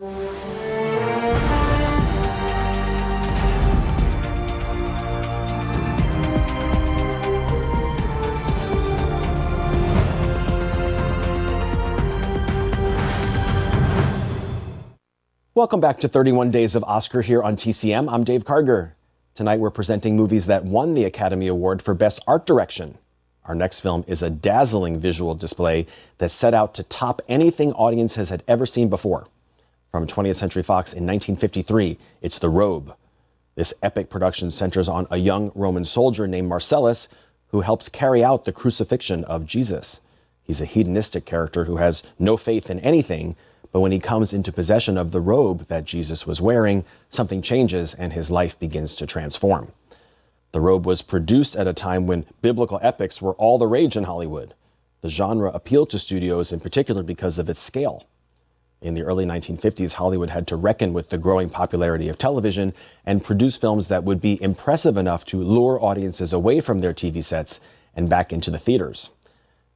Welcome back to 31 Days of Oscar here on TCM. I'm Dave Karger. Tonight we're presenting movies that won the Academy Award for Best Art Direction. Our next film is a dazzling visual display that set out to top anything audiences had ever seen before. From 20th Century Fox in 1953, it's The Robe. This epic production centers on a young Roman soldier named Marcellus who helps carry out the crucifixion of Jesus. He's a hedonistic character who has no faith in anything, but when he comes into possession of the robe that Jesus was wearing, something changes and his life begins to transform. The Robe was produced at a time when biblical epics were all the rage in Hollywood. The genre appealed to studios in particular because of its scale. In the early 1950s, Hollywood had to reckon with the growing popularity of television and produce films that would be impressive enough to lure audiences away from their TV sets and back into the theaters.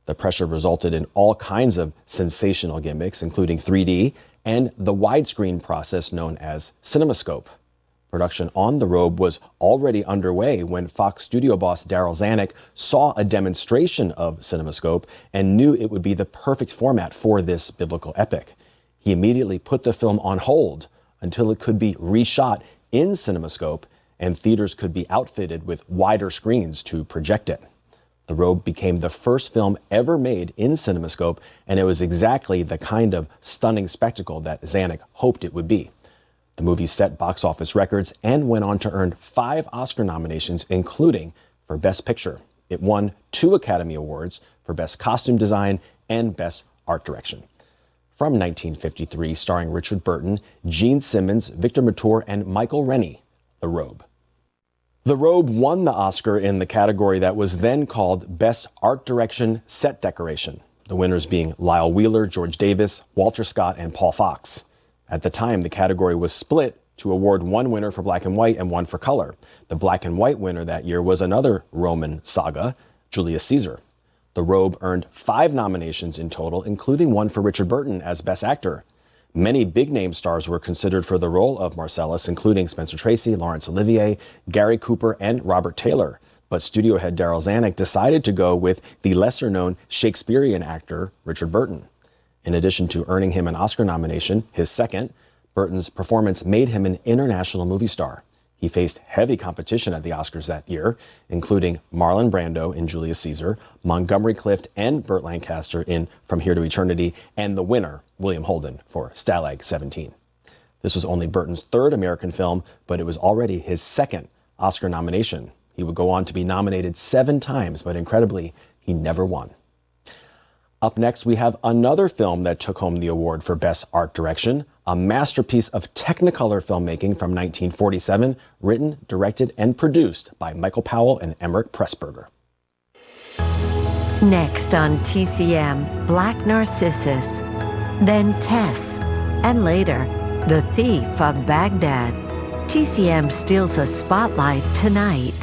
The pressure resulted in all kinds of sensational gimmicks, including 3D and the widescreen process known as CinemaScope. Production on The Robe was already underway when Fox studio boss Darryl Zanuck saw a demonstration of CinemaScope and knew it would be the perfect format for this biblical epic. He immediately put the film on hold until it could be reshot in CinemaScope and theaters could be outfitted with wider screens to project it. The Robe became the first film ever made in CinemaScope, and it was exactly the kind of stunning spectacle that Zanuck hoped it would be. The movie set box office records and went on to earn 5 Oscar nominations, including for Best Picture. It won 2 Academy Awards for Best Costume Design and Best Art Direction. From 1953, starring Richard Burton, Gene Simmons, Victor Mature, and Michael Rennie, The Robe. The Robe won the Oscar in the category that was then called Best Art Direction Set Decoration, the winners being Lyle Wheeler, George Davis, Walter Scott, and Paul Fox. At the time, the category was split to award one winner for black and white and one for color. The black and white winner that year was another Roman saga, Julius Caesar. The Robe earned 5 nominations in total, including one for Richard Burton as Best Actor. Many big-name stars were considered for the role of Marcellus, including Spencer Tracy, Laurence Olivier, Gary Cooper, and Robert Taylor. But studio head Darryl Zanuck decided to go with the lesser-known Shakespearean actor Richard Burton. In addition to earning him an Oscar nomination, his second, Burton's performance made him an international movie star. He faced heavy competition at the Oscars that year, including Marlon Brando in Julius Caesar, Montgomery Clift and Burt Lancaster in From Here to Eternity, and the winner, William Holden, for Stalag 17. This was only Burton's 3rd American film, but it was already his 2nd Oscar nomination. He would go on to be nominated 7 times, but incredibly, he never won. Up next, we have another film that took home the award for Best Art Direction, a masterpiece of Technicolor filmmaking from 1947, written, directed, and produced by Michael Powell and Emmerich Pressburger. Next on TCM, Black Narcissus, then Tess, and later, The Thief of Baghdad. TCM steals a spotlight tonight.